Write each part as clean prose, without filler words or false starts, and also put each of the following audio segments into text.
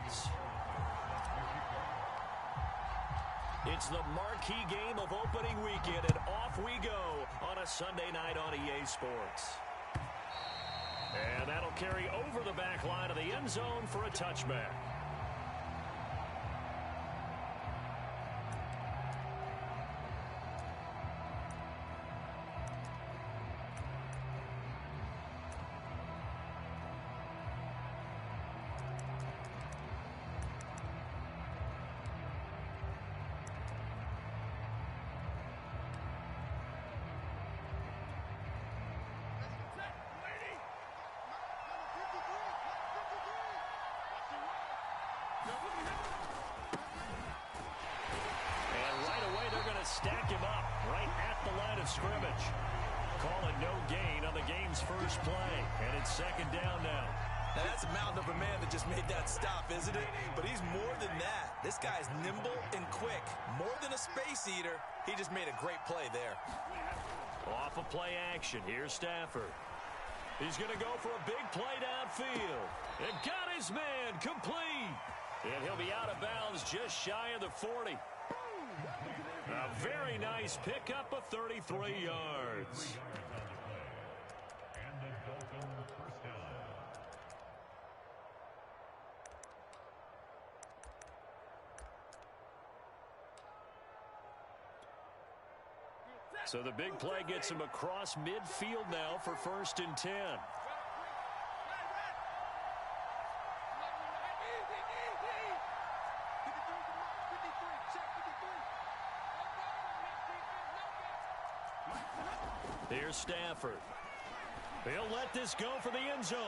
yards. It's the marquee game of opening weekend, and off we go on a Sunday night on EA Sports. And that'll carry over the back line of the end zone for a touchback. Stack him up right at the line of scrimmage. Call it no gain on the game's first play. And it's second down now. Now that's a mountain of a man that just made that stop, isn't it? But he's more than that. This guy's nimble and quick. More than a space eater. He just made a great play there. Off of play action. Here's Stafford. He's going to go for a big play downfield. And got his man complete. And he'll be out of bounds just shy of the 40. A very nice pickup of 33 yards. So the big play gets him across midfield now for 1st and 10. Here's Stafford. He'll let this go for the end zone.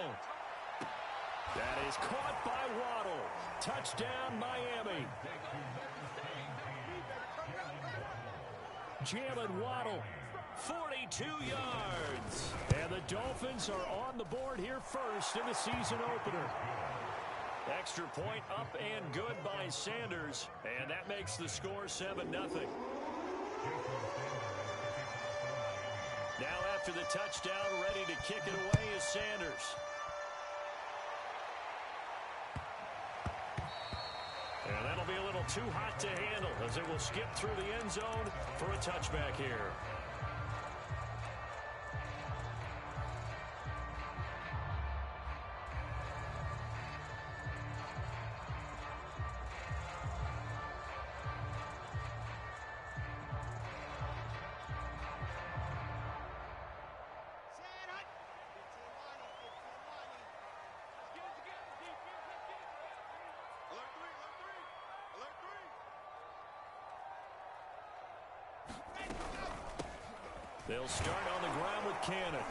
That is caught by Waddle. Touchdown, Miami. Jalen Waddle, 42 yards. And the Dolphins are on the board here first in the season opener. Extra point up and good by Sanders. And that makes the score 7-0. Now after the touchdown, ready to kick it away is Sanders. And that'll be a little too hot to handle as it will skip through the end zone for a touchback here. They'll start on the ground with Cannon.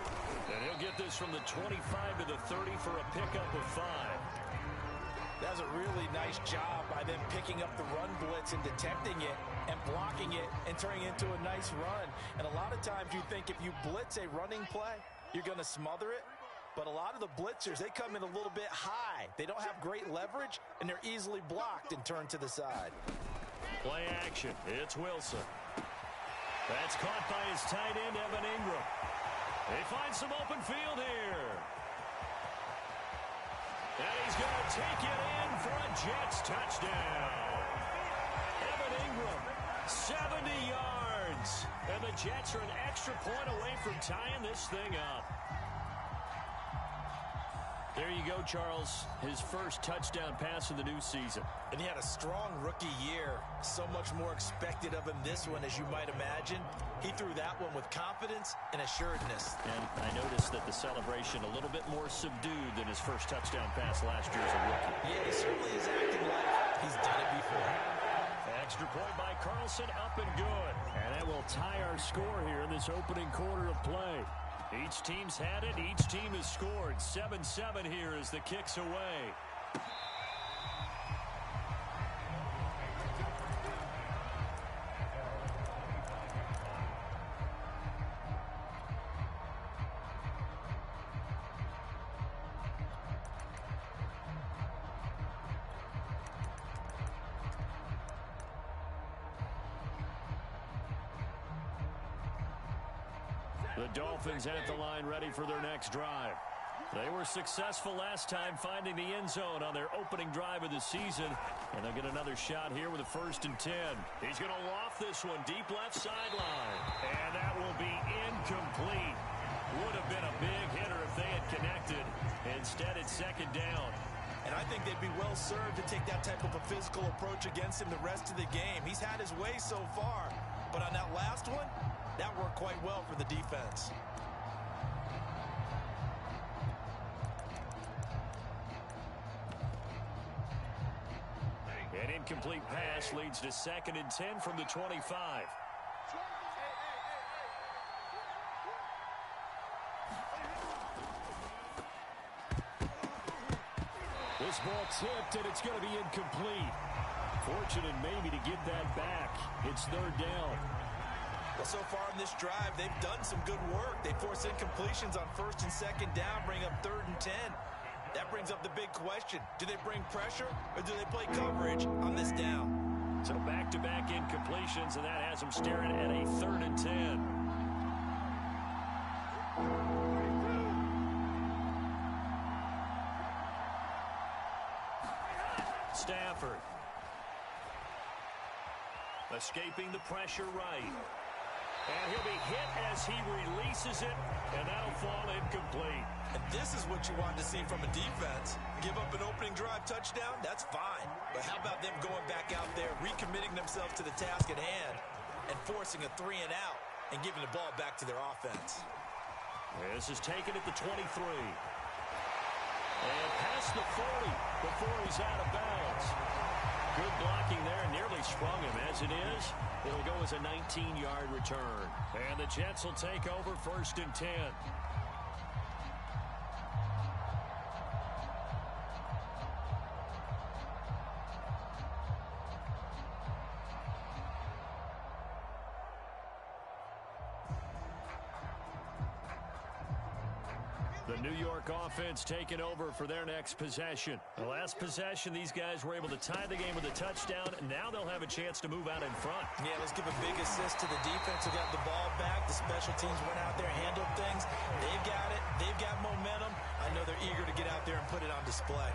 And he'll get this from the 25 to the 30 for a pickup of 5. That's a really nice job by them picking up the run blitz and detecting it and blocking it and turning it into a nice run. And a lot of times you think if you blitz a running play, you're going to smother it. But a lot of the blitzers, they come in a little bit high. They don't have great leverage, and they're easily blocked and turned to the side. Play action. It's Wilson. That's caught by his tight end, Evan Ingram. They find some open field here. And he's going to take it in for a Jets touchdown. Evan Ingram, 70 yards. And the Jets are an extra point away from tying this thing up. There you go, Charles. His first touchdown pass of the new season. And he had a strong rookie year. So much more expected of him this one, as you might imagine. He threw that one with confidence and assuredness. And I noticed that the celebration a little bit more subdued than his first touchdown pass last year as a rookie. Yeah, he certainly is acting like he's done it before. Extra point by Carlson, up and good. And that will tie our score here in this opening quarter of play. Each team's had it. Each team has scored. 7-7 here as the kick's away. The Dolphins at the line ready for their next drive. They were successful last time finding the end zone on their opening drive of the season. And they'll get another shot here with a 1st and 10. He's going to loft this one deep left sideline. And that will be incomplete. Would have been a big hitter if they had connected. Instead, it's 2nd down. And I think they'd be well served to take that type of a physical approach against him the rest of the game. He's had his way so far. But on that last one, that worked quite well for the defense. An incomplete pass leads to 2nd and 10 from the 25. This ball tipped, and it's going to be incomplete. Fortunate maybe to get that back. It's 3rd down. Well, so far in this drive, they've done some good work. They force incompletions on 1st and 2nd down, bring up 3rd and 10. That brings up the big question. Do they bring pressure, or do they play coverage on this down? So back-to-back incompletions, and that has them staring at a 3rd and 10. Stafford. Escaping the pressure right. And he'll be hit as he releases it, and that'll fall incomplete. And this is what you want to see from a defense. Give up an opening drive touchdown, that's fine. But how about them going back out there, recommitting themselves to the task at hand, and forcing a 3 and out, and giving the ball back to their offense. This is taken at the 23. And past the 40 before he's out of bounds. Good blocking there, nearly sprung him. As it is, it'll go as a 19-yard return. And the Jets will take over 1st and 10. The New York offense taking over for their next possession. The last possession, these guys were able to tie the game with a touchdown. Now they'll have a chance to move out in front. Yeah, let's give a big assist to the defense who got the ball back. The special teams went out there, handled things. They've got it. They've got momentum. I know they're eager to get out there and put it on display.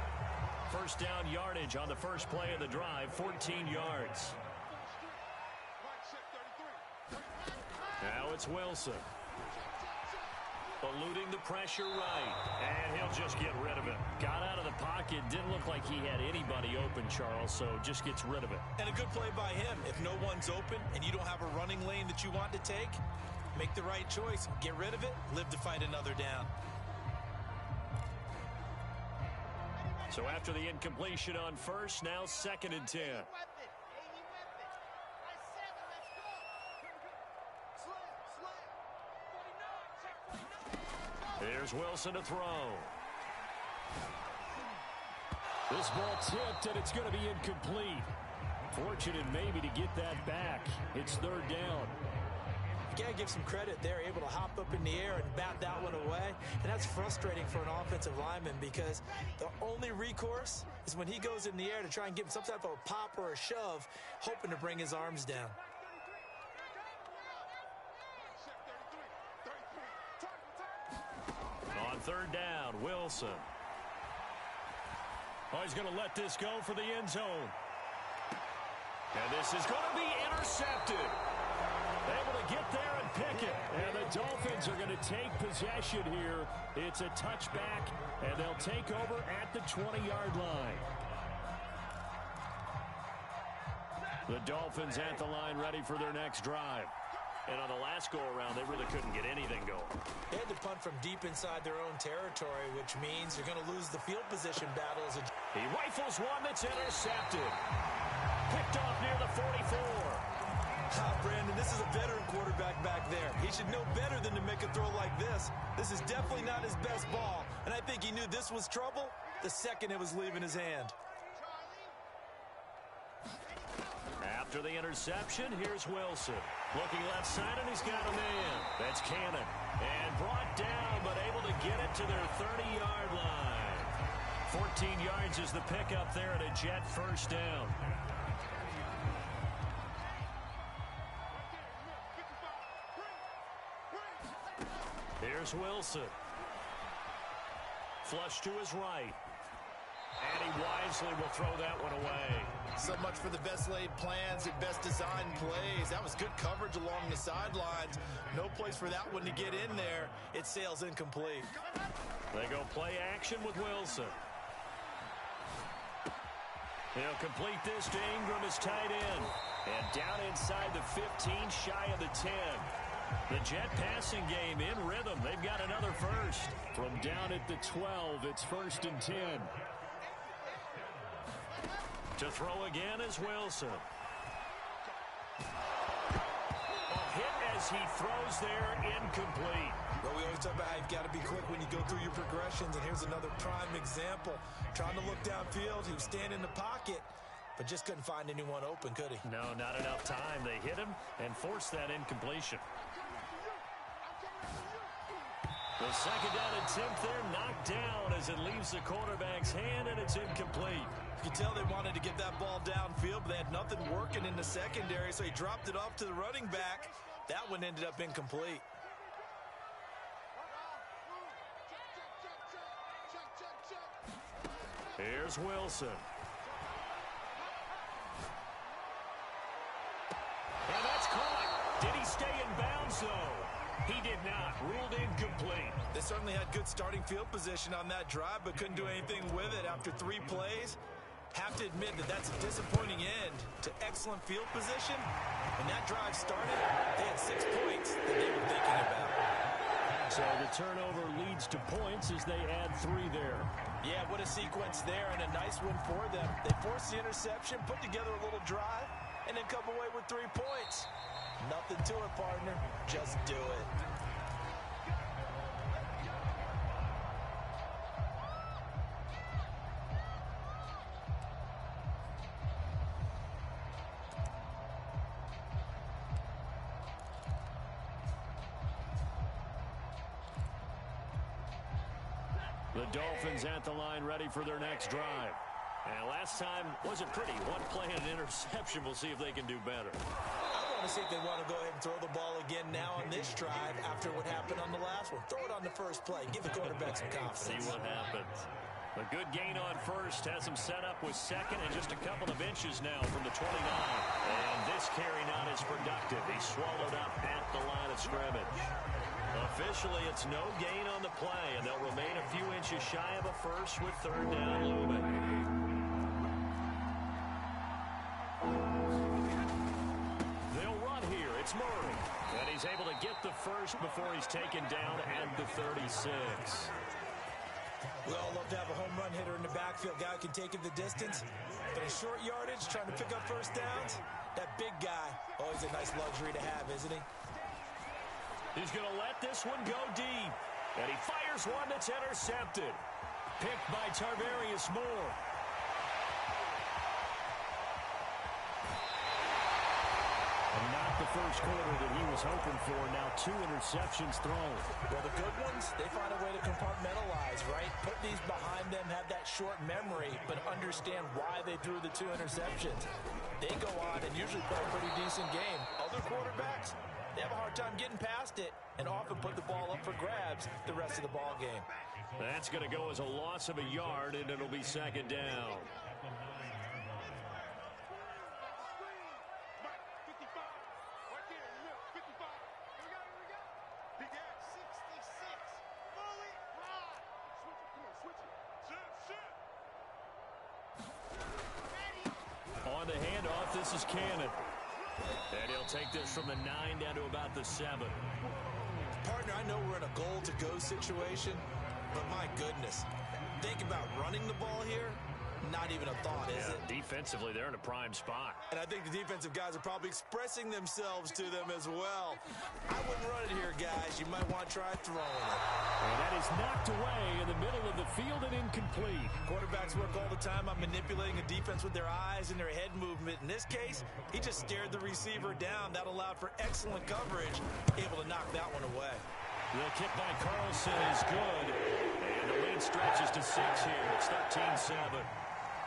1st down yardage on the first play of the drive, 14 yards. Now it's Wilson. Eluding the pressure right. And he'll just get rid of it. Got out of the pocket. Didn't look like he had anybody open, Charles, so just gets rid of it. And a good play by him. If no one's open and you don't have a running lane that you want to take, make the right choice. Get rid of it. Live to fight another down. So after the incompletion on 1st, now 2nd and 10. Here's Wilson to throw. This ball tipped, and it's going to be incomplete. Fortunate maybe to get that back. It's 3rd down. You got to give some credit. They're able to hop up in the air and bat that one away. And that's frustrating for an offensive lineman because the only recourse is when he goes in the air to try and get some type of a pop or a shove, hoping to bring his arms down. On 3rd down, Wilson. Oh, he's going to let this go for the end zone. And this is going to be intercepted. Able to get there and pick it. And the Dolphins are going to take possession here. It's a touchback, and they'll take over at the 20-yard line. The Dolphins at the line ready for their next drive. And on the last go-around, they really couldn't get anything going. They had to punt from deep inside their own territory, which means they're going to lose the field position battles. He rifles one that's intercepted. Picked off near the 44. Brandon, this is a veteran quarterback back there. He should know better than to make a throw like this. This is definitely not his best ball, and I think he knew this was trouble the second it was leaving his hand. After the interception, here's Wilson. Looking left side, and he's got a man. That's Cannon. And brought down, but able to get it to their 30-yard line. 14 yards is the pickup there at a Jet 1st down. Here's Wilson. flush to his right. And he wisely will throw that one away. So much for the best laid plans and best designed plays. That was good coverage along the sidelines. No place for that one to get in there. It sails incomplete. They go play action with Wilson. He'll complete this to Ingram as tight end. And down inside the 15, shy of the 10. The Jet passing game in rhythm. They've got another first. From down at the 12, it's 1st and 10. To throw again is Wilson. A hit as he throws there, incomplete. Well, we always talk about how you've got to be quick when you go through your progressions, and here's another prime example. Trying to look downfield, he was standing in the pocket, but just couldn't find anyone open, could he? No, not enough time. They hit him and forced that incompletion. The second down attempt there knocked down as it leaves the quarterback's hand, and it's incomplete. You can tell they wanted to get that ball downfield, but they had nothing working in the secondary, so he dropped it off to the running back. That one ended up incomplete. Here's Wilson. And that's caught. Did he stay in bounds, though? He did not. Ruled incomplete. They certainly had good starting field position on that drive, but couldn't do anything with it after 3 plays. Have to admit that that's a disappointing end to excellent field position. When that drive started, they had 6 points that they were thinking about. So the turnover leads to points as they add 3 there. Yeah, what a sequence there, and a nice one for them. They forced the interception, put together a little drive, and then come away with 3 points. Nothing to it, partner. Just do it. The Dolphins at the line ready for their next drive. And last time wasn't pretty. 1 play and an interception. We'll see if they can do better. I want to see if they want to go ahead and throw the ball again now on this drive after what happened on the last one. Throw it on the first play. Give the quarterback some confidence. See what happens. A good gain on first has him set up with second and just a couple of inches now from the 29. And this carry not as productive. He's swallowed up at the line of scrimmage. Officially, it's no gain on the play, and they'll remain a few inches shy of a first with 3rd down looming. They'll run here. It's Murray. And he's able to get the first before he's taken down at the 36. We all love to have a home run hitter in the backfield. Guy who can take it the distance. But in short yardage, trying to pick up first downs, that big guy, always a nice luxury to have, isn't he? He's going to let this one go deep. And he fires one that's intercepted. Picked by Tarvarius Moore. And not the first quarter that he was hoping for. Now 2 interceptions thrown. Well, the good ones, they find a way to compartmentalize, right? Put these behind them, have that short memory, but understand why they threw the 2 interceptions. They go on and usually play a pretty decent game. Other quarterbacks, they have a hard time getting past it and often put the ball up for grabs the rest of the ball game. That's going to go as a loss of a yard, and it'll be 2nd down. On the handoff, this is Cannon. And he'll take this from the 9 down to about the 7. Partner, I know we're in a goal-to-go situation, but my goodness, think about running the ball here. Not even a thought, is it? Defensively, they're in a prime spot. And I think the defensive guys are probably expressing themselves to them as well. I wouldn't run it here, guys. You might want to try throwing it. And that is knocked away in the middle of the field and incomplete. Quarterbacks work all the time on manipulating a defense with their eyes and their head movement. In this case, he just stared the receiver down. That allowed for excellent coverage, able to knock that one away. The kick by Carlson is good. And the lead stretches to 6 here. It's 13-7.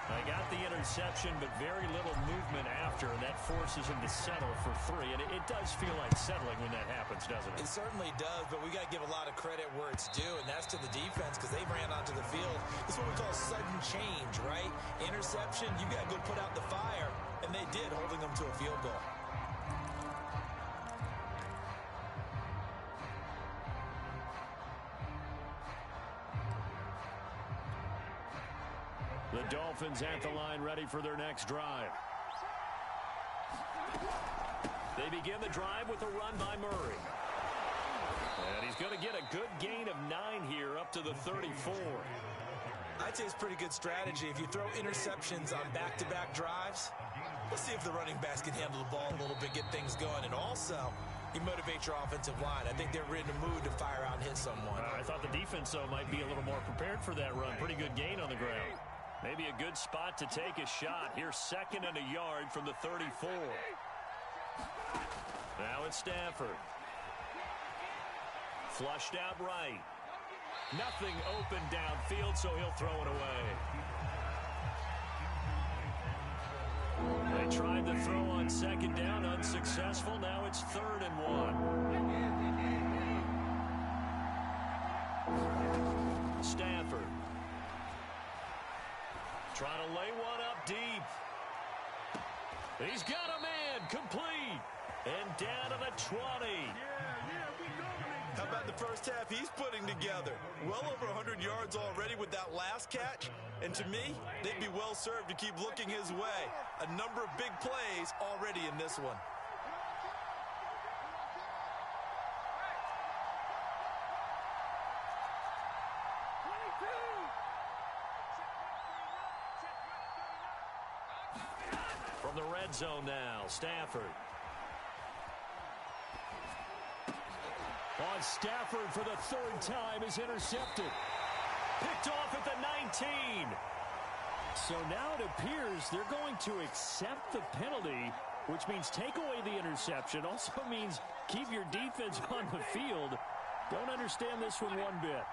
They got the interception, but very little movement after, and that forces him to settle for 3. And it does feel like settling when that happens, doesn't it? It certainly does, but we got to give a lot of credit where it's due, and that's to the defense because they ran onto the field. It's what we call sudden change, right? Interception, you got to go put out the fire, and they did, holding them to a field goal. The Dolphins at the line, ready for their next drive. They begin the drive with a run by Murray. And he's going to get a good gain of 9 here up to the 34. I'd say it's pretty good strategy. If you throw interceptions on back-to-back drives, we'll see if the running backs can handle the ball a little bit, get things going. And also, you motivate your offensive line. I think they're in the mood to fire out and hit someone. I thought the defense, though, might be a little more prepared for that run. Pretty good gain on the ground. Maybe a good spot to take a shot. Here's 2nd and a yard from the 34. Now it's Stafford. Flushed out right. Nothing open downfield, so he'll throw it away. They tried the throw on 2nd down, unsuccessful. Now it's 3rd and 1. Stafford. Trying to lay one up deep. He's got a man, complete. And down to the 20. How about the first half he's putting together? Well over 100 yards already with that last catch. And to me, they'd be well served to keep looking his way. A number of big plays already in this one. From the red zone now, Stafford. On Stafford for the 3rd time is intercepted. Picked off at the 19. So now it appears they're going to accept the penalty, which means take away the interception. Also means keep your defense on the field. Don't understand this one one bit.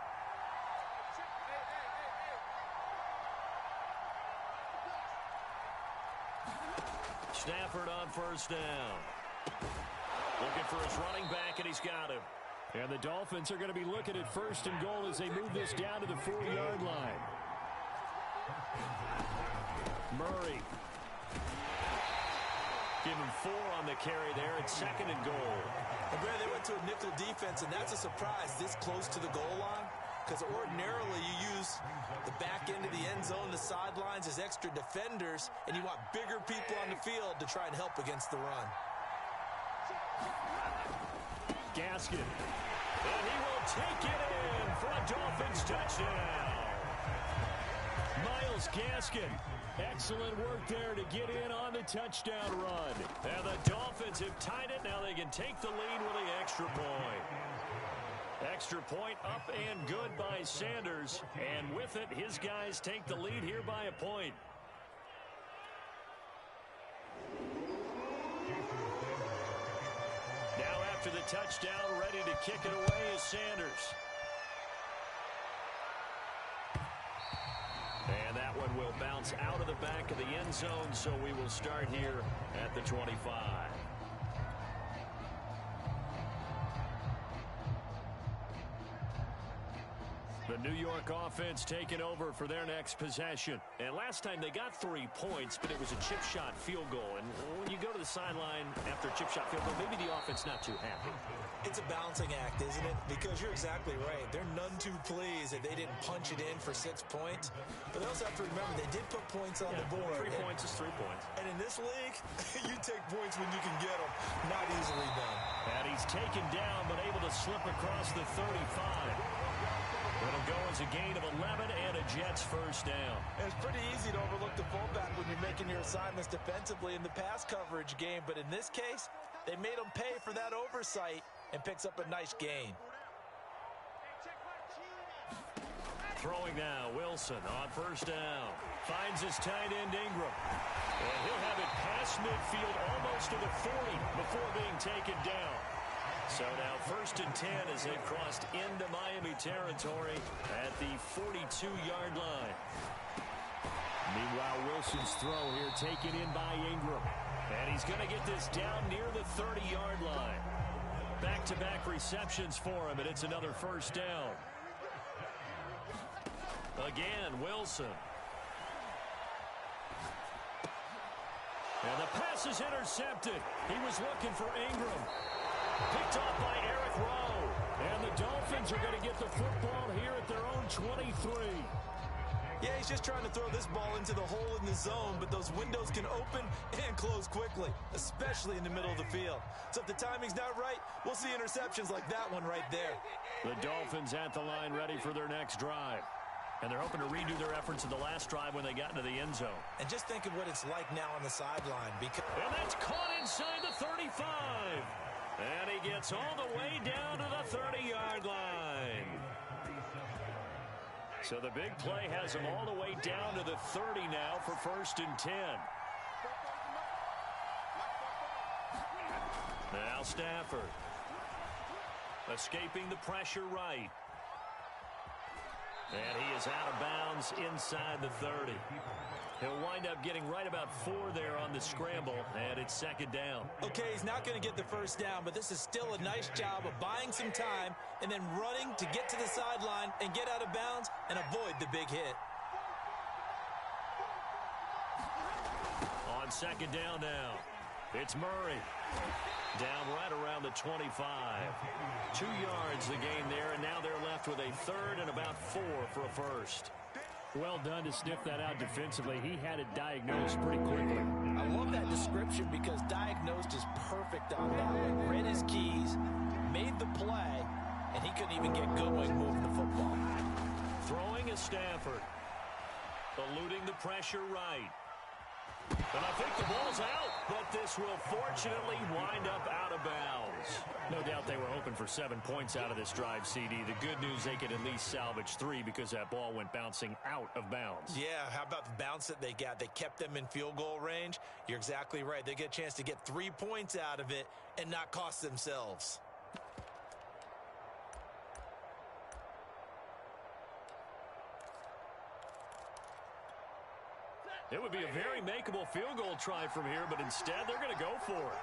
Stafford on 1st down. Looking for his running back, and he's got him. And the Dolphins are going to be looking at 1st and goal as they move this down to the 4-yard line. Murray. Give him 4 on the carry there. It's 2nd and goal. And Brad, they went to a nickel defense, and that's a surprise this close to the goal line. Because ordinarily you use the back end of the end zone, the sidelines as extra defenders, and you want bigger people on the field to try and help against the run. Gaskin. And he will take it in for a Dolphins touchdown. Miles Gaskin. Excellent work there to get in on the touchdown run. And the Dolphins have tied it. Now they can take the lead with the extra point. Extra point up and good by Sanders. And with it, his guys take the lead here by a point. Now after the touchdown, ready to kick it away is Sanders. And that one will bounce out of the back of the end zone, so we will start here at the 25. The New York offense taking over for their next possession. And last time they got 3 points, but it was a chip shot field goal. And when you go to the sideline after a chip shot field goal, maybe the offense not too happy. It's a balancing act, isn't it? Because you're exactly right. They're none too pleased that they didn't punch it in for 6 points. But they also have to remember they did put points on the board. 3 points is 3 points. And in this league, you take points when you can get them. Not easily done. And he's taken down, but able to slip across the 35. It'll go as a gain of 11 and a Jets first down. And it's pretty easy to overlook the fullback when you're making your assignments defensively in the pass coverage game. But in this case, they made him pay for that oversight and picks up a nice gain. Throwing now, Wilson on first down. Finds his tight end Ingram. And he'll have it past midfield almost to the 40 before being taken down. So now 1st and 10 as they've crossed into Miami territory at the 42-yard line. Meanwhile, Wilson's throw here taken in by Ingram. And he's going to get this down near the 30-yard line. Back-to-back receptions for him, and it's another first down. Again, Wilson. And the pass is intercepted. He was looking for Ingram. Picked off by Eric Rowe. And the Dolphins are going to get the football here at their own 23. Yeah, he's just trying to throw this ball into the hole in the zone, but those windows can open and close quickly, especially in the middle of the field. So if the timing's not right, we'll see interceptions like that one right there. The Dolphins at the line ready for their next drive. And they're hoping to redo their efforts in the last drive when they got into the end zone. And just think of what it's like now on the sideline. And that's caught inside the 35. And he gets all the way down to the 30-yard line. So the big play has him all the way down to the 30 now for 1st and 10. Now Stafford. Escaping the pressure right. And he is out of bounds inside the 30. He'll wind up getting right about 4 there on the scramble, and it's 2nd down. Okay, he's not going to get the first down, but this is still a nice job of buying some time and then running to get to the sideline and get out of bounds and avoid the big hit. On 2nd down now, it's Murray. Down right around the 25. 2 yards the gain there, and now they're left with a 3rd and about 4 for a first. Well done to sniff that out defensively. He had it diagnosed pretty quickly. I love that description because diagnosed is perfect on that one. Read his keys, made the play, and he couldn't even get going moving the football. Throwing is Stafford. Eluding the pressure right. And I think the ball's out, but this will fortunately wind up out of bounds. No doubt they were hoping for 7 points out of this drive, CD. The good news, they could at least salvage 3 because that ball went bouncing out of bounds. Yeah, how about the bounce that they got? They kept them in field goal range. You're exactly right. They get a chance to get 3 points out of it and not cost themselves. It would be a very makeable field goal try from here, but instead they're going to go for it.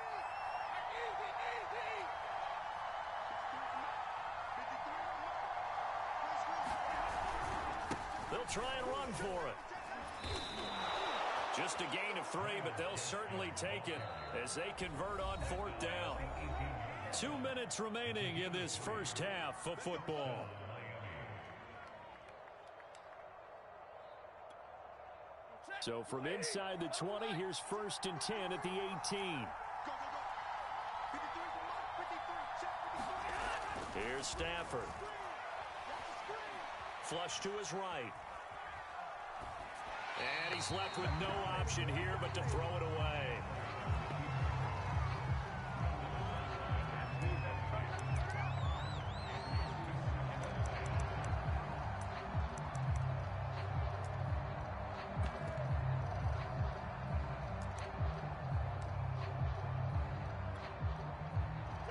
They'll try and run for it. Just a gain of 3, but they'll certainly take it as they convert on 4th down. 2 minutes remaining in this first half of football. So from inside the 20, here's 1st and 10 at the 18. Here's Stafford. Flush to his right. And he's left with no option here but to throw it away.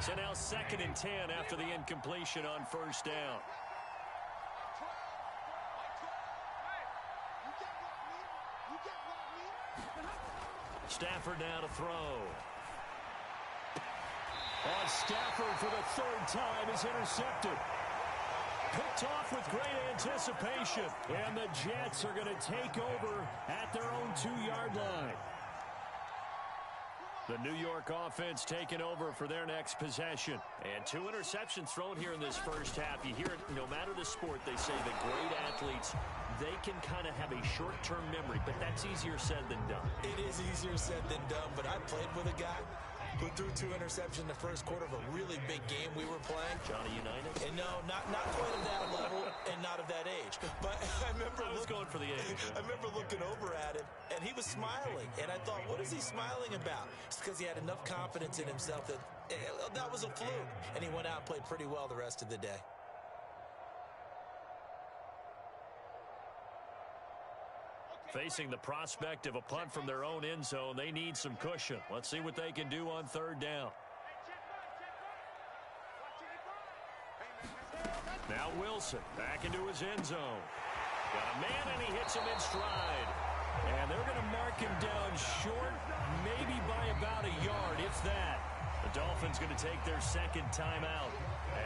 So now 2nd and 10 after the incompletion on 1st down. Stafford now to throw. On Stafford for the 3rd time is intercepted. Picked off with great anticipation. And the Jets are going to take over at their own 2-yard line. The New York offense taking over for their next possession. And 2 interceptions thrown here in this first half. You hear it, no matter the sport, they say that great athletes, they can kind of have a short-term memory, but that's easier said than done. It is easier said than done, but I played with a guy who threw 2 interceptions in the first quarter of a really big game we were playing. Johnny Unitas? And no, not quite of that level and not of that age. But I remember I was going for the age. I remember looking over at him, and he was smiling. And I thought, what is he smiling about? It's because he had enough confidence in himself that that was a fluke. And he went out and played pretty well the rest of the day. Facing the prospect of a punt from their own end zone, they need some cushion. Let's see what they can do on 3rd down. Now Wilson back into his end zone. Got a man, and he hits him in stride. And they're going to mark him down short, maybe by about a yard, if that. The Dolphins going to take their second timeout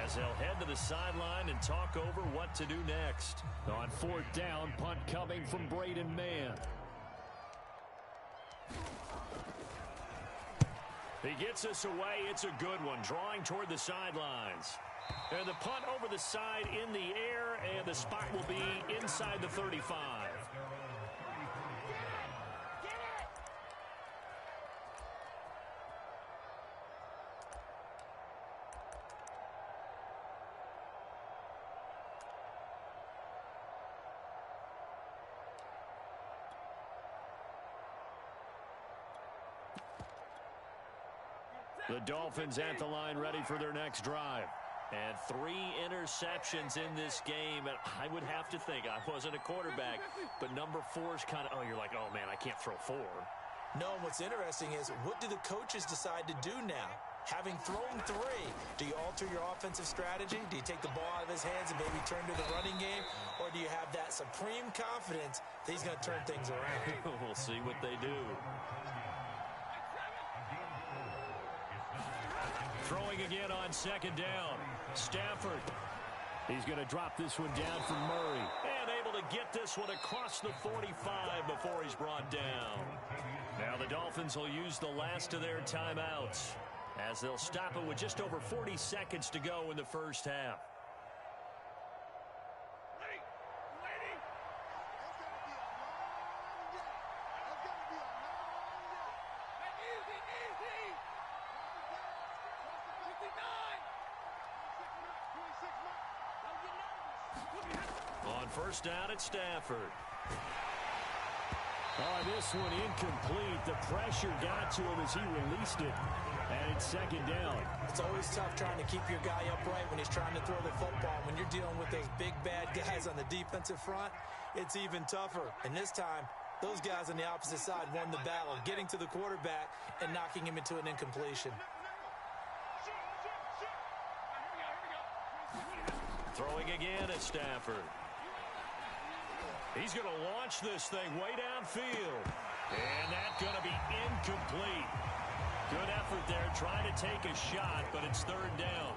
as they'll head to the sideline and talk over what to do next. On fourth down, punt coming from Braden Mann. He gets us away. It's a good one, drawing toward the sidelines. And the punt over the side in the air, and the spot will be inside the 35. The Dolphins at the line ready for their next drive. And 3 interceptions in this game. And I would have to think, I wasn't a quarterback, but number 4 is kind of, oh, you're like, oh, man, I can't throw 4. No, what's interesting is, what do the coaches decide to do now? Having thrown 3, do you alter your offensive strategy? Do you take the ball out of his hands and maybe turn to the running game? Or do you have that supreme confidence that he's going to turn things around? We'll see what they do. Throwing again on second down. Stafford. He's going to drop this one down for Murray. And able to get this one across the 45 before he's brought down. Now the Dolphins will use the last of their timeouts as they'll stop it with just over 40 seconds to go in the first half. On first down at Stafford. This one incomplete. The pressure got to him as he released it. And it's second down. It's always tough trying to keep your guy upright when he's trying to throw the football. When you're dealing with those big, bad guys on the defensive front, it's even tougher. And this time, those guys on the opposite side won the battle, getting to the quarterback and knocking him into an incompletion. Throwing again at Stafford. He's going to launch this thing way downfield. And that's going to be incomplete. Good effort there trying to take a shot, but it's third down.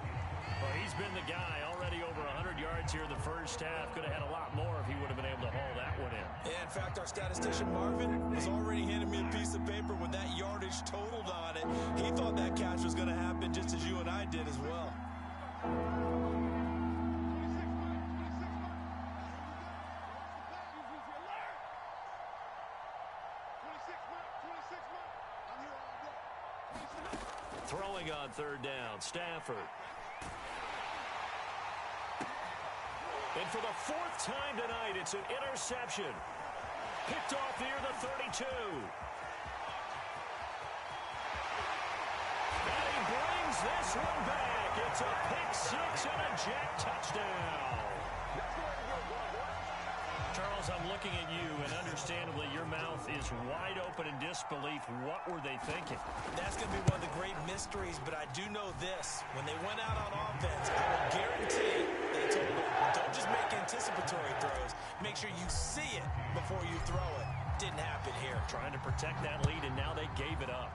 Well, he's been the guy already over 100 yards here in the first half. Could have had a lot more if he would have been able to haul that one in. Yeah, in fact, our statistician Marvin was already handing me a piece of paper with that yardage totaled on it. He thought that catch was going to happen just as you and I did as well. Throwing on third down, Stafford. And for the 4th time tonight, it's an interception. Picked off near the 32. And he brings this one back. It's a pick 6 and a jet touchdown. Charles, I'm looking at you, and understandably, your mouth is wide open in disbelief. What were they thinking? That's going to be one of the great mysteries, but I do know this. When they went out on offense, I will guarantee they told them, don't just make anticipatory throws. Make sure you see it before you throw it. Didn't happen here. Trying to protect that lead, and now they gave it up.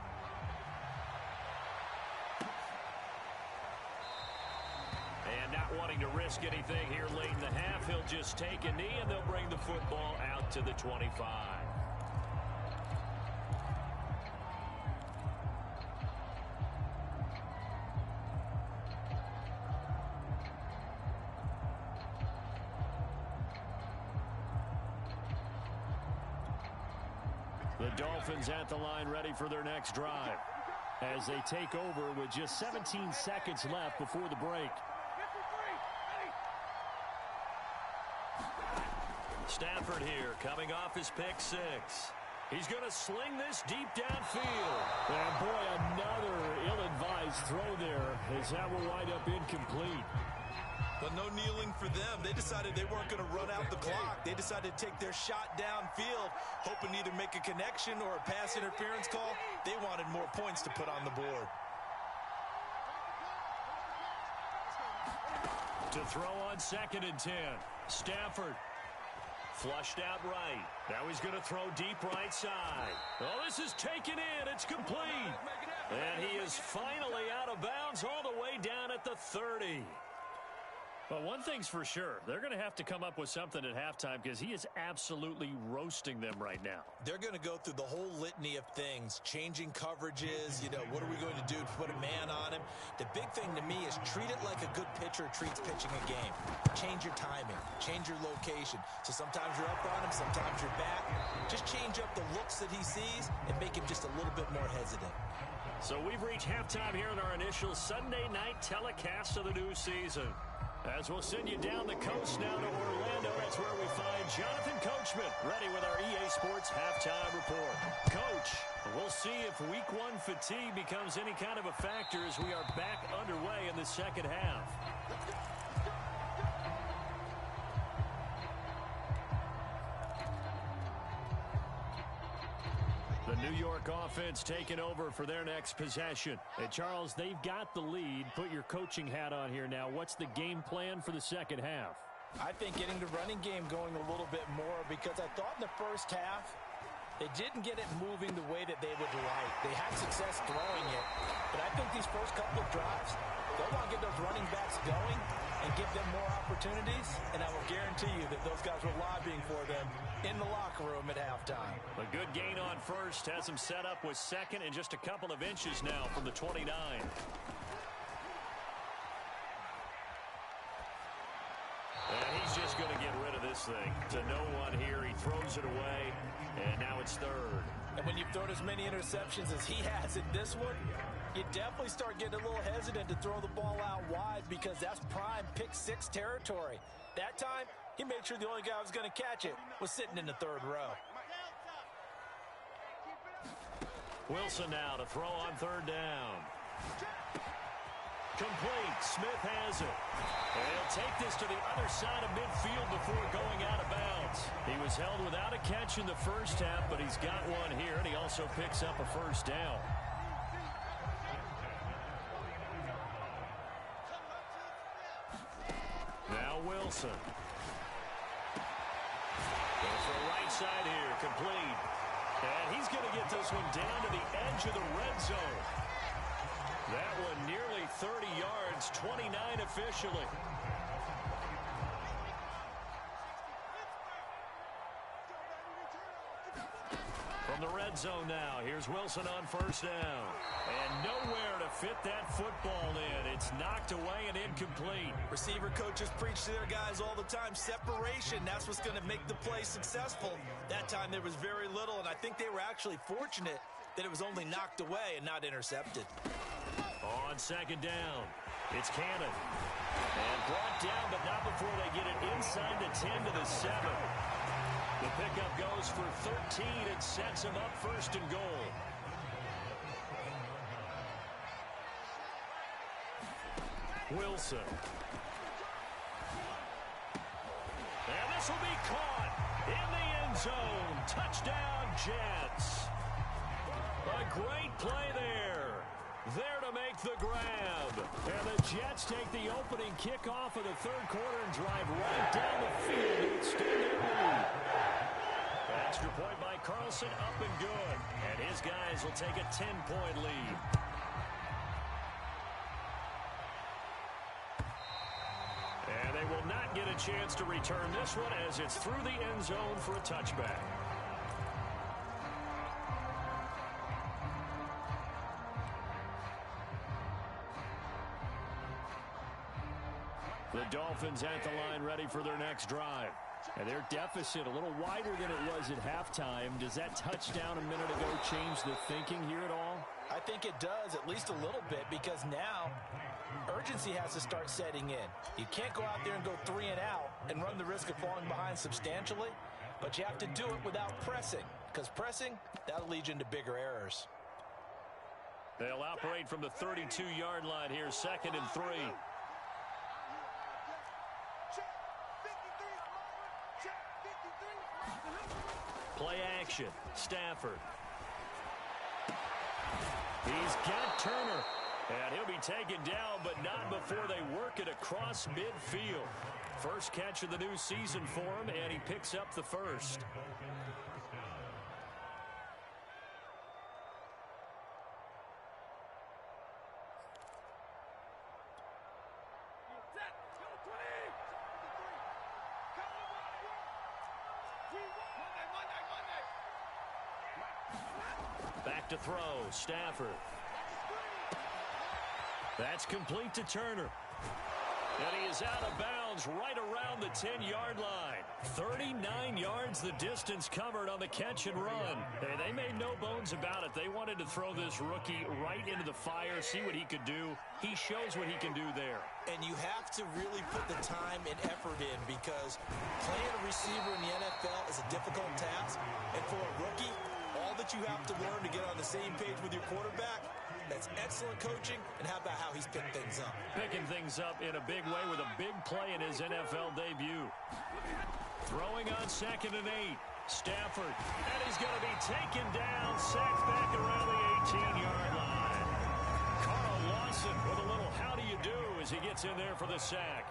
And not wanting to risk anything here late in the half, he'll just take a knee, and they'll bring the football out to the 25. The Dolphins at the line ready for their next drive as they take over with just 17 seconds left before the break. Stafford here, coming off his pick 6. He's going to sling this deep downfield. And boy, another ill-advised throw there as that will wind up incomplete. But no kneeling for them. They decided they weren't going to run out the clock. They decided to take their shot downfield, hoping to either make a connection or a pass interference call. They wanted more points to put on the board. To throw on 2nd and 10. Stafford. Flushed out right. Now he's going to throw deep right side. Oh, this is taken in. It's complete. And he is finally out of bounds all the way down at the 30. But one thing's for sure, they're going to have to come up with something at halftime because he is absolutely roasting them right now. They're going to go through the whole litany of things, changing coverages, what are we going to do to put a man on him? The big thing to me is treat it like a good pitcher treats pitching a game. Change your timing, change your location. So sometimes you're up on him, sometimes you're back. Just change up the looks that he sees and make him just a little bit more hesitant. So we've reached halftime here in our initial Sunday night telecast of the new season. As we'll send you down the coast now to Orlando, that's where we find Jonathan Coachman, ready with our EA Sports Halftime Report. Coach, we'll see if Week 1 fatigue becomes any kind of a factor as we are back underway in the second half. The New York offense taking over for their next possession. And Charles, they've got the lead. Put your coaching hat on here now. What's the game plan for the second half? I think getting the running game going a little bit more because I thought in the first half they didn't get it moving the way that they would like. They had success throwing it, but I think these first couple of drives, they'll want to get those running backs going and give them more opportunities, and I will guarantee you that those guys were lobbying for them in the locker room at halftime. A good gain on first has him set up with second and just a couple of inches now from the 29. And he's just going to get rid of this thing. To no one here, he throws it away, and now it's third. And when you've thrown as many interceptions as he has in this one, you definitely start getting a little hesitant to throw the ball out wide because that's prime pick-six territory. That time, he made sure the only guy who was going to catch it was sitting in the third row. Wilson now to throw on third down. Complete. Smith has it. And he'll take this to the other side of midfield before going out of bounds. He was held without a catch in the first half, but he's got one here, and he also picks up a first down. Now Wilson. Goes for a right side here, complete. And he's going to get this one down to the edge of the red zone. That one nearly 30 yards, 29 officially. From the red zone now, here's Wilson on first down. And nowhere to fit that football in. It's knocked away and incomplete. Receiver coaches preach to their guys all the time. Separation, that's what's going to make the play successful. That time there was very little, and I think they were actually fortunate that it was only knocked away and not intercepted. On second down, it's Cannon. And brought down, but not before they get it inside the 10 to the 7. The pickup goes for 13 and sets him up first and goal. Wilson. And this will be caught in the end zone. Touchdown, Jets. A great play there. There to make the grab. And the Jets take the opening kickoff of the third quarter and drive right down the field to extend their lead. Extra point by Carlson, up and good. And his guys will take a 10-point lead. And they will not get a chance to return this one as it's through the end zone for a touchback. The Dolphins at the line ready for their next drive. And their deficit a little wider than it was at halftime. Does that touchdown a minute ago change the thinking here at all? I think it does, at least a little bit, because now urgency has to start setting in. You can't go out there and go 3 and out and run the risk of falling behind substantially, but you have to do it without pressing, because pressing, that'll lead you into bigger errors. They'll operate from the 32-yard line here, 2nd and 3. Play action. Stafford. He's got Turner. And he'll be taken down, but not before they work it across midfield. First catch of the new season for him, and he picks up the first. Back to throw, Stafford. That's complete to Turner. And he is out of bounds right around the 10-yard line. 39 yards the distance covered on the catch and run. Hey, they made no bones about it. They wanted to throw this rookie right into the fire, see what he could do. He shows what he can do there. And you have to really put the time and effort in because playing a receiver in the NFL is a difficult task. And for a rookie, all that you have to learn to get on the same page with your quarterback, that's excellent coaching. And how about how he's picked things up? Picking things up in a big way with a big play in his NFL debut. Throwing on 2nd and 8. Stafford. And he's going to be taken down, sacked back around the 18-yard line. Carl Lawson with a little how do you do as he gets in there for the sack.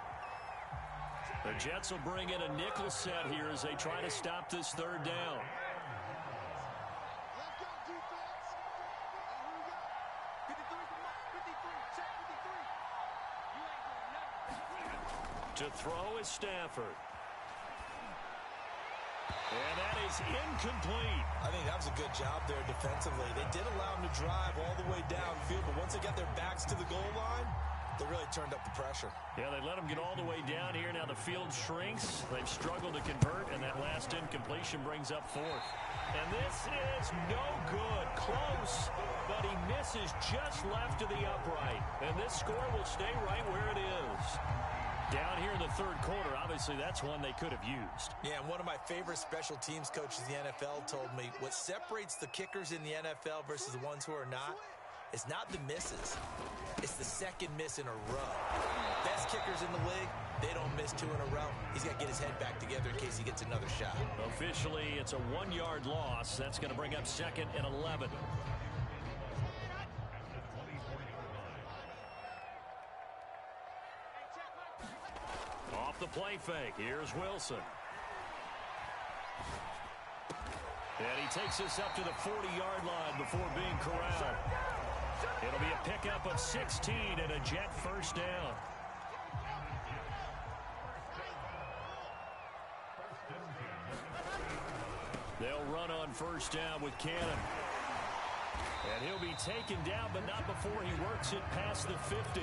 The Jets will bring in a nickel set here as they try to stop this 3rd down. To throw is Stafford. And that is incomplete. I think that was a good job there defensively. They did allow him to drive all the way downfield, but once they got their backs to the goal line, they really turned up the pressure. Yeah, they let him get all the way down here. Now the field shrinks. They've struggled to convert, and that last incompletion brings up 4th. And this is no good. Close, but he misses just left of the upright. And this score will stay right where it is. Down here in the 3rd quarter, obviously that's one they could have used. Yeah, and one of my favorite special teams coaches in the NFL told me what separates the kickers in the NFL versus the ones who are not is not the misses. It's the 2nd miss in a row. Best kickers in the league, they don't miss 2 in a row. He's got to get his head back together in case he gets another shot. Officially, it's a 1-yard loss. That's going to bring up 2nd and 11. Off the play fake, here's Wilson. And he takes us up to the 40-yard line before being corralled. It'll be a pickup of 16 and a Jet first down. They'll run on first down with Cannon. And he'll be taken down, but not before he works it past the 50.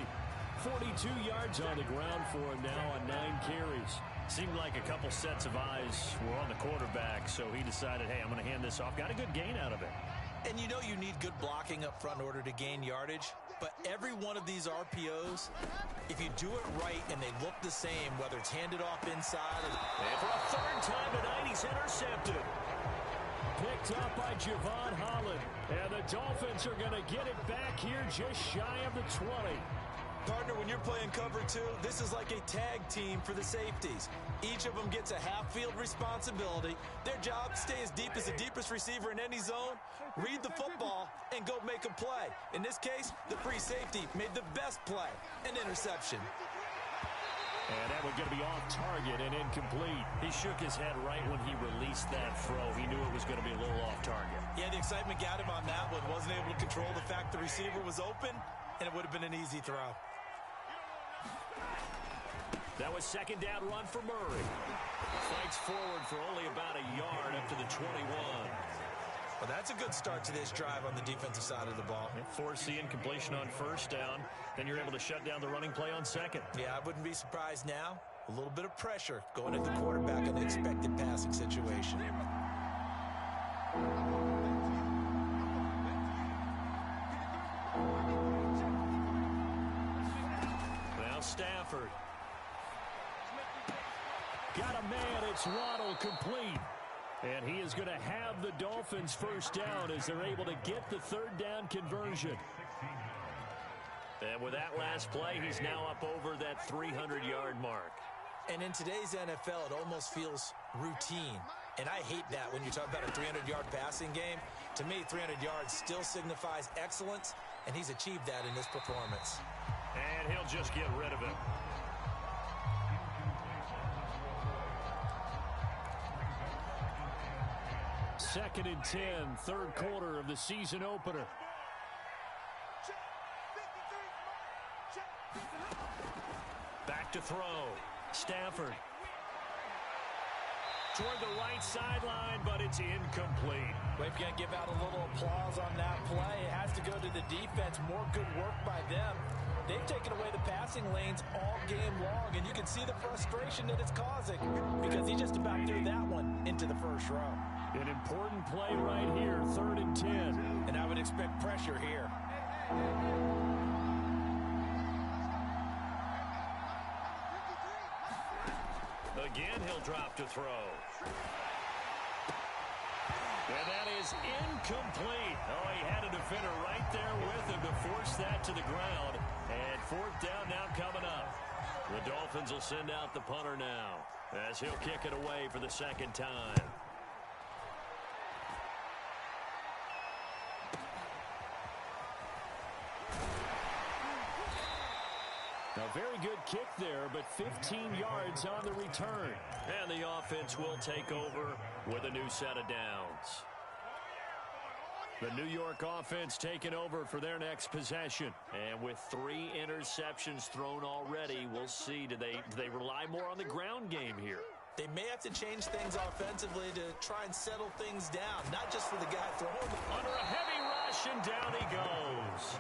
42 yards on the ground for him now on 9 carries. Seemed like a couple sets of eyes were on the quarterback, so he decided, hey, I'm going to hand this off. Got a good gain out of it. And you know you need good blocking up front in order to gain yardage. But every one of these RPOs, if you do it right and they look the same, whether it's handed off inside or... And for a 3rd time tonight, he's intercepted. Picked up by Javon Holland. And the Dolphins are going to get it back here just shy of the 20. Partner, when you're playing cover 2, this is like a tag team for the safeties. Each of them gets a half-field responsibility. Their job, stay as deep as the deepest receiver in any zone, read the football, and go make a play. In this case, the free safety made the best play, an interception. And that was going to be off target and incomplete. He shook his head right when he released that throw. He knew it was going to be a little off target. Yeah, the excitement got him on that one. Wasn't able to control the fact the receiver was open, and it would have been an easy throw. That was 2nd down run for Murray. Fights forward for only about a yard up to the 21. Well, that's a good start to this drive on the defensive side of the ball. Force the incompletion on first down. Then you're able to shut down the running play on 2nd. Yeah, I wouldn't be surprised now. A little bit of pressure going at the quarterback in an expected passing situation. Now Stafford. Got a man, it's Waddle, complete. And he is going to have the Dolphins first down as they're able to get the 3rd down conversion. And with that last play, he's now up over that 300-yard mark. And in today's NFL, it almost feels routine. And I hate that when you talk about a 300-yard passing game. To me, 300 yards still signifies excellence. and he's achieved that in this performance. And he'll just get rid of it. Second and 10, third quarter of the season opener. Back to throw. Stafford. Toward the right sideline, but it's incomplete. We've got to give out a little applause on that play. It has to go to the defense. More good work by them. They've taken away the passing lanes all game long, and you can see the frustration that it's causing because he just about threw that one into the first row. An important play right here, third and 10. And I would expect pressure here. Again, he'll drop to throw. And that is incomplete. Oh, he had a defender right there with him to force that to the ground. And fourth down now coming up. The Dolphins will send out the punter now as he'll kick it away for the second time. A very good kick there, but 15 yards on the return. And the offense will take over with a new set of downs. The New York offense taking over for their next possession. And with 3 interceptions thrown already, we'll see. Do they rely more on the ground game here? They may have to change things offensively to try and settle things down, not just for the guy throwing. Under a heavy rush, and down he goes.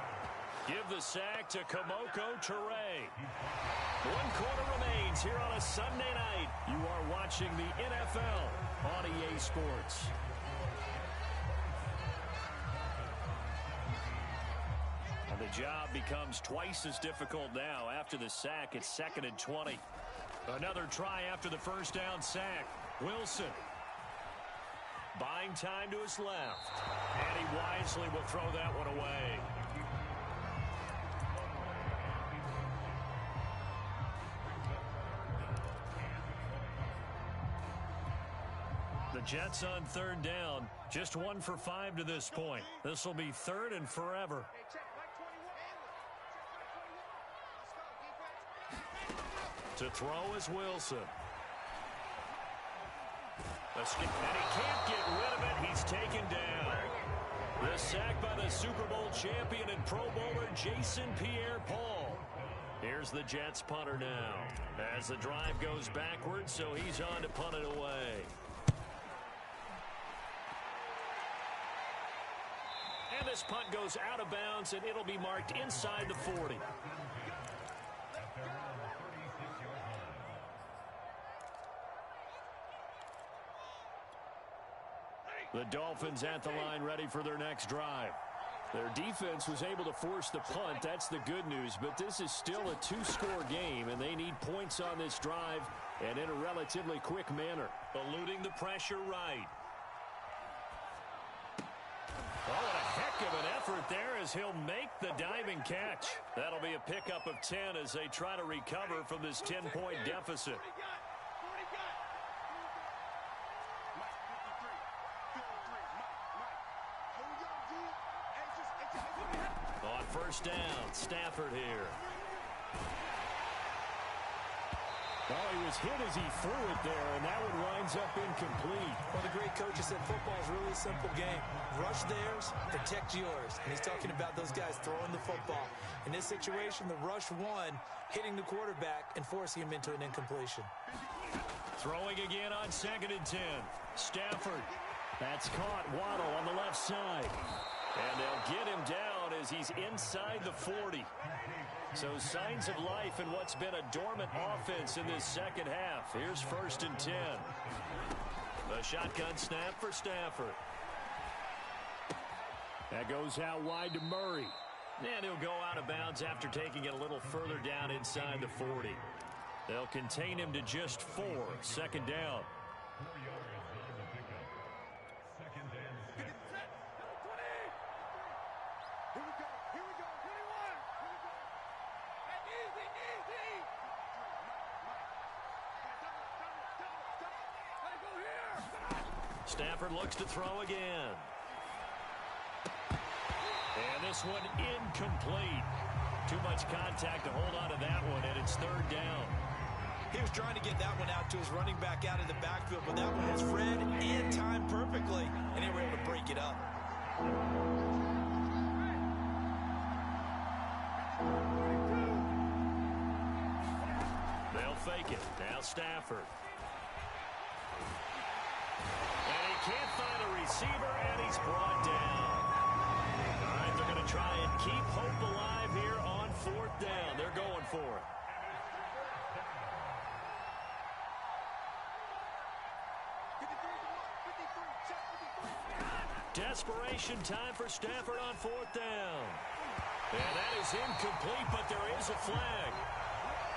Give the sack to Kamoko Toure. 1 quarter remains here on a Sunday night. You are watching the NFL on EA Sports. And the job becomes twice as difficult now. After the sack, it's 2nd and 20. Another try after the first down sack. Wilson. Buying time to his left. And he wisely will throw that one away. The Jets on 3rd down. Just 1 for 5 to this point. This will be 3rd and forever. To throw is Wilson. And he can't get rid of it. He's taken down. The sack by the Super Bowl champion and Pro Bowler Jason Pierre-Paul. Here's the Jets punter now. As the drive goes backwards, so he's on to punt it away. And this punt goes out of bounds, and it'll be marked inside the 40. The Dolphins at the line ready for their next drive. Their defense was able to force the punt. That's the good news, but this is still a 2-score game, and they need points on this drive and in a relatively quick manner. Eluding the pressure right. Oh, what a heck of an effort there as he'll make the diving catch. That'll be a pickup of 10 as they try to recover from this 10-point deficit. On first down, Stafford here. Oh, he was hit as he threw it there, and that one winds up incomplete. Well, the great coach has said football is really a simple game. Rush theirs, protect yours. And he's talking about those guys throwing the football. In this situation, the rush won, hitting the quarterback and forcing him into an incompletion. Throwing again on 2nd and 10. Stafford. That's caught. Waddle on the left side. And they'll get him down as he's inside the 40. So signs of life in what's been a dormant offense in this second half. Here's 1st and 10. A shotgun snap for Stafford. That goes out wide to Murray. And he'll go out of bounds after taking it a little further down inside the 40. They'll contain him to just 4. 2nd down. Stafford looks to throw again. And this one incomplete. Too much contact to hold on to that one, and it's third down. He was trying to get that one out to his running back out of the backfield, but that one was read and timed perfectly, and they were able to break it up. They'll fake it. Now Stafford. And he can't find a receiver, and he's brought down. All right, they're going to try and keep hope alive here on fourth down. They're going for it. Desperation time for Stafford on fourth down. And that is incomplete, but there is a flag.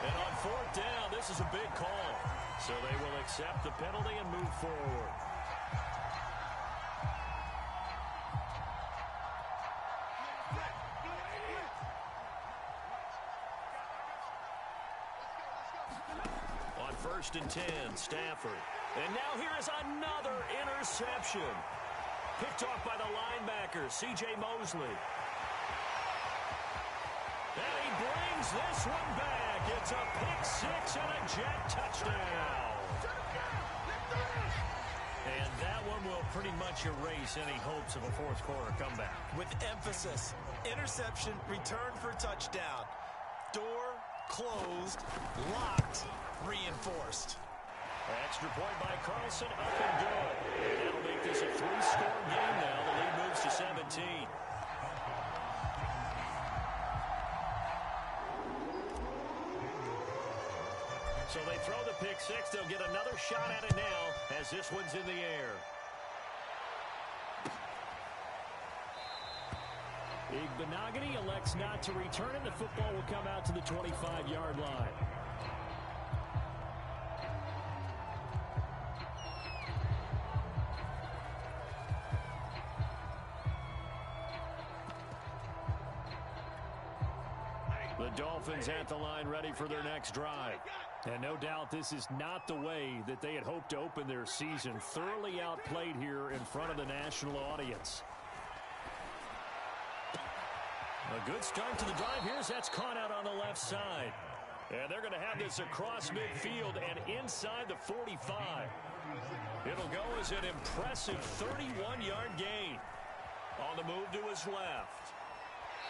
And on fourth down, this is a big call. So they will accept the penalty and move forward. On 1st and 10, Stafford. And now here is another interception. Picked off by the linebacker, C.J. Mosley. And he brings this one back. It's a pick six and a jet touchdown. And that one will pretty much erase any hopes of a fourth quarter comeback. With emphasis, interception, return for touchdown. Door closed, locked, reinforced. Extra point by Carlson, up and good. And that'll make this a three-score game now. The lead moves to 17. So they throw the pick six. They'll get another shot at it now as this one's in the air. Igbenogany elects not to return it. The football will come out to the 25-yard line. The Dolphins at the line ready for their next drive. And no doubt this is not the way that they had hoped to open their season. Thoroughly outplayed here in front of the national audience. A good start to the drive here as that's caught out on the left side. And they're going to have this across midfield and inside the 45. It'll go as an impressive 31-yard gain. On the move to his left.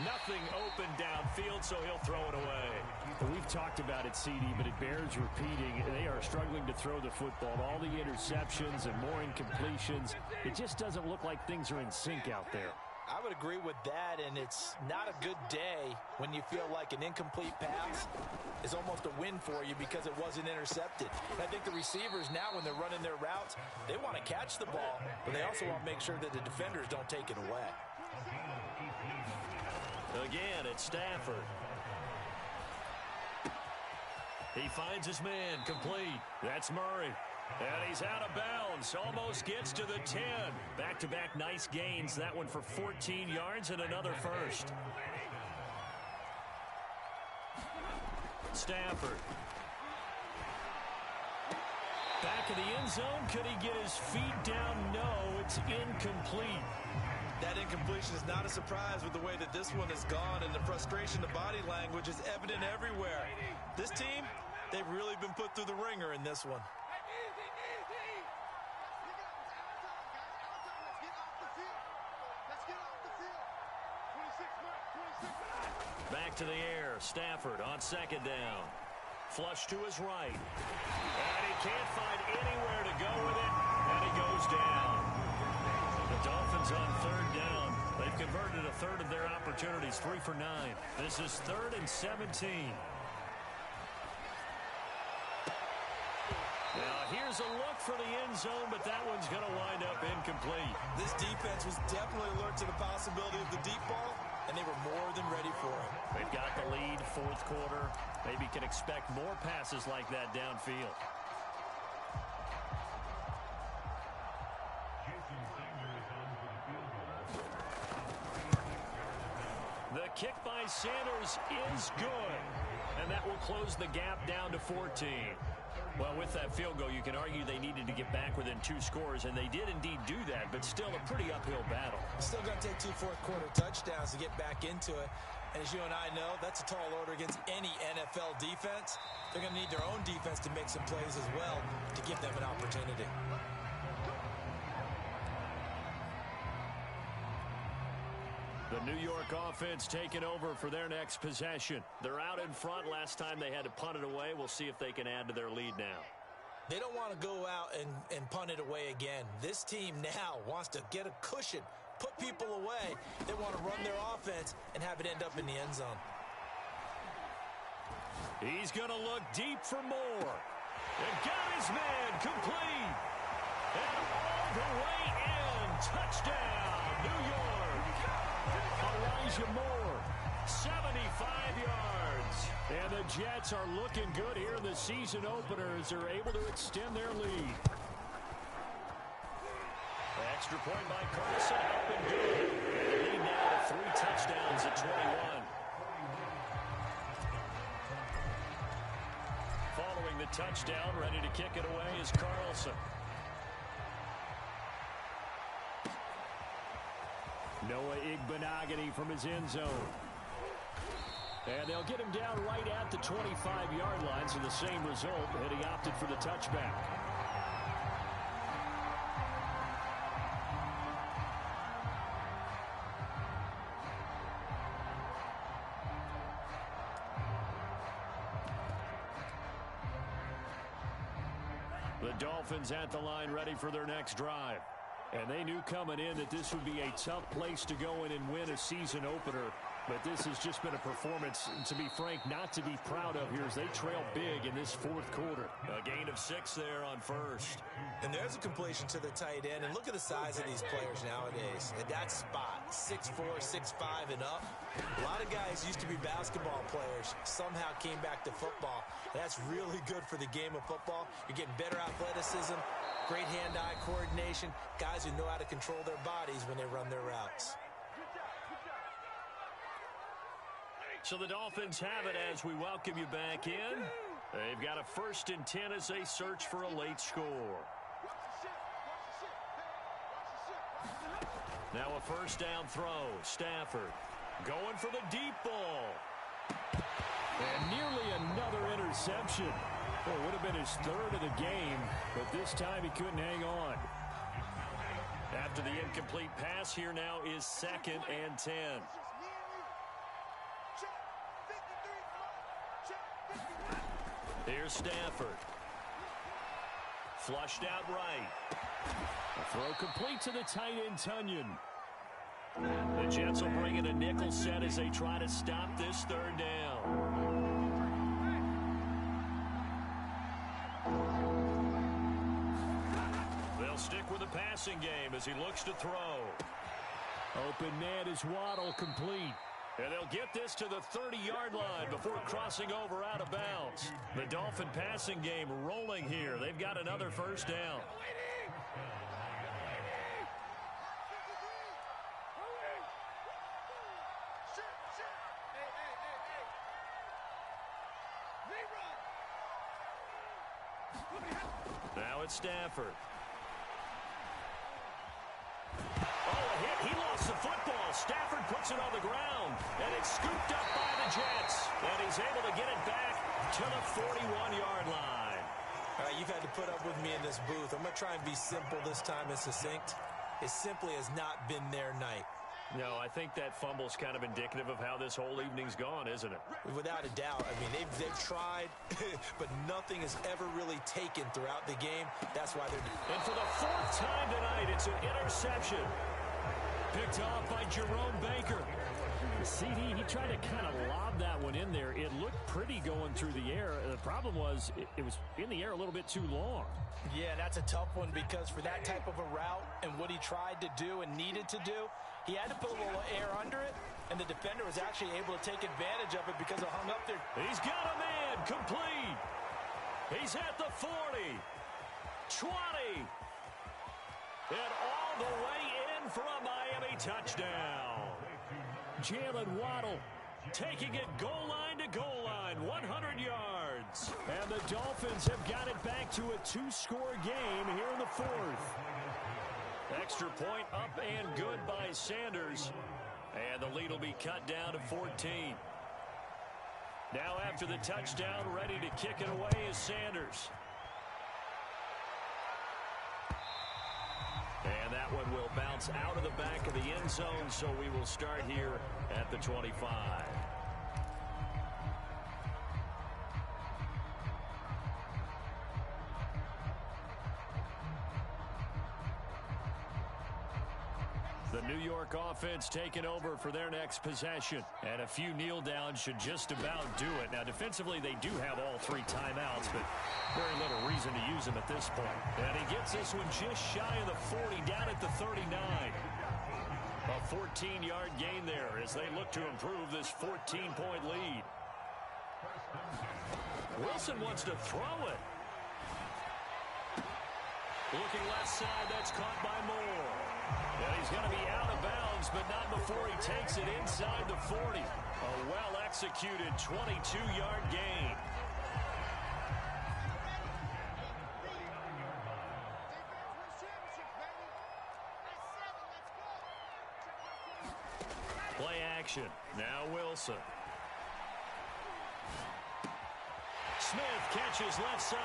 Nothing open downfield, so he'll throw it away. We've talked about it, CD, but it bears repeating. They are struggling to throw the football. All the interceptions and more incompletions. It just doesn't look like things are in sync out there. I would agree with that, and it's not a good day when you feel like an incomplete pass is almost a win for you because it wasn't intercepted. I think the receivers now, when they're running their routes, they want to catch the ball, but they also want to make sure that the defenders don't take it away. Again, it's Stafford. He finds his man, complete. That's Murray. And he's out of bounds. Almost gets to the 10. Back-to-back nice gains. That one for 14 yards and another first. Stafford. Back of the end zone. Could he get his feet down? No, it's incomplete. That incompletion is not a surprise with the way that this one has gone, and the frustration, the body language is evident everywhere. This team, they've really been put through the ringer in this one. Back to the air. Stafford on second down. Flush to his right. And he can't find anywhere to go with it, and he goes down. The Dolphins on third down. They've converted a third of their opportunities, 3 for 9. This is 3rd and 17. Now here's a look for the end zone, but that one's going to wind up incomplete. This defense was definitely alert to the possibility of the deep ball, and they were more than ready for it. They've got the lead, fourth quarter. Maybe can expect more passes like that downfield. The kick by Sanders is good, and that will close the gap down to 14. Well, with that field goal, you can argue they needed to get back within 2 scores, and they did indeed do that, but still a pretty uphill battle. Still going to take 2 fourth-quarter touchdowns to get back into it. And as you and I know, that's a tall order against any NFL defense. They're going to need their own defense to make some plays as well to give them an opportunity. The New York offense taking over for their next possession. They're out in front. Last time they had to punt it away. We'll see if they can add to their lead now. They don't want to go out and punt it away again. This team now wants to get a cushion, put people away. They want to run their offense and have it end up in the end zone. He's going to look deep for more. And got his man complete. And all the way in. Touchdown, New York. Elijah Moore, 75 yards. And the Jets are looking good here in the season opener as they're able to extend their lead. Extra point by Carlson, helping good. And the lead now to 3 touchdowns at 21. Following the touchdown, ready to kick it away is Carlson. Noah Igbenogany from his end zone. And they'll get him down right at the 25-yard line, so the same result, and he opted for the touchback. The Dolphins at the line ready for their next drive. And they knew coming in that this would be a tough place to go in and win a season opener. But this has just been a performance, to be frank, not to be proud of here as they trail big in this 4th quarter. A gain of 6 there on first. And there's a completion to the tight end. And look at the size of these players nowadays. At that spot, 6'4", 6'5", and up. A lot of guys used to be basketball players, somehow came back to football. That's really good for the game of football. You're getting better athleticism, great hand-eye coordination, guys who know how to control their bodies when they run their routes. So the Dolphins have it as we welcome you back in. They've got a 1st and 10 as they search for a late score. Now a 1st down throw. Stafford going for the deep ball. And nearly another interception. Well, it would have been his 3rd of the game, but this time he couldn't hang on. After the incomplete pass, here now is 2nd and 10. Here's Stafford. Flushed out right. A throw complete to the tight end, Tunyon. The Jets will bring in a nickel set as they try to stop this 3rd down. They'll stick with the passing game as he looks to throw. Open man is Waddle, complete. And they'll get this to the 30-yard line before crossing over out of bounds. The Dolphin passing game rolling here. They've got another 1st down. Now it's Stafford. He lost the football. Stafford puts it on the ground, and it's scooped up by the Jets. And he's able to get it back to the 41-yard line. All right, you've had to put up with me in this booth. I'm going to try and be simple this time and succinct. It simply has not been their night. No, I think that fumble's kind of indicative of how this whole evening's gone, isn't it? Without a doubt. I mean, they've tried, but nothing is ever really taken throughout the game. That's why they're... And for the 4th time tonight, it's an interception. Picked off by Jerome Baker. The CD, he tried to kind of lob that one in there. It looked pretty going through the air. The problem was it was in the air a little bit too long. Yeah, that's a tough one because for that type of a route and what he tried to do and needed to do, he had to put a little air under it, and the defender was actually able to take advantage of it because it hung up there. He's got a man complete. He's at the 40, 20, and all the way in for a Miami touchdown. Jalen Waddle Taking it goal line to goal line, 100 yards. And the Dolphins have got it back to a 2-score game here in the fourth. Extra point up and good by Sanders. And the lead will be cut down to 14. Now after the touchdown, ready to kick it away is Sanders. And that one will bounce out of the back of the end zone, so we will start here at the 25. The New York offense taking over for their next possession. And a few kneel downs should just about do it. Now, defensively, they do have all 3 timeouts, but very little reason to use them at this point. And he gets this one just shy of the 40, down at the 39. A 14-yard gain there as they look to improve this 14-point lead. Wilson wants to throw it. Looking left side, that's caught by Moore. And he's going to be out of bounds, but not before he takes it inside the 40. A well-executed 22-yard gain. Play action. Now Wilson. Smith catches left side.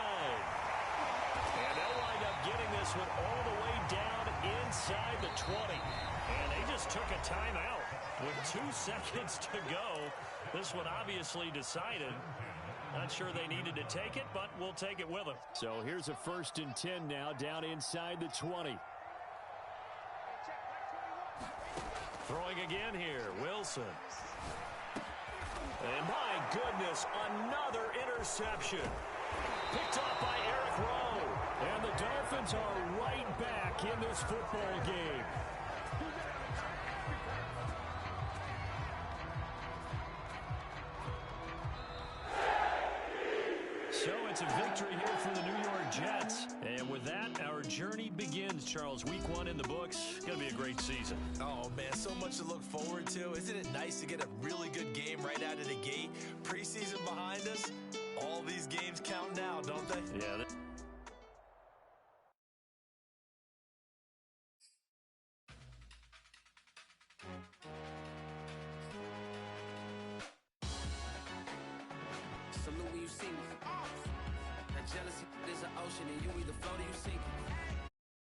And they'll wind up getting this one all the way down inside the 20. And they just took a timeout with 2 seconds to go. This one obviously decided. Not sure they needed to take it, but we'll take it with them. So here's a 1st and 10 now down inside the 20. Throwing again here, Wilson. And my goodness, another interception. Picked off by Eric Rowe. And the Dolphins are right back in this football game. So it's a victory here for the New York Jets. And with that, our journey begins, Charles. Week 1 in the books. It's going to be a great season. Oh, man, so much to look forward to. Isn't it nice to get a really good game right out of the gate? Preseason behind us. All these games count now, don't they? Yeah. Salute when you see me. That jealousy is an ocean, and you either float or you sink.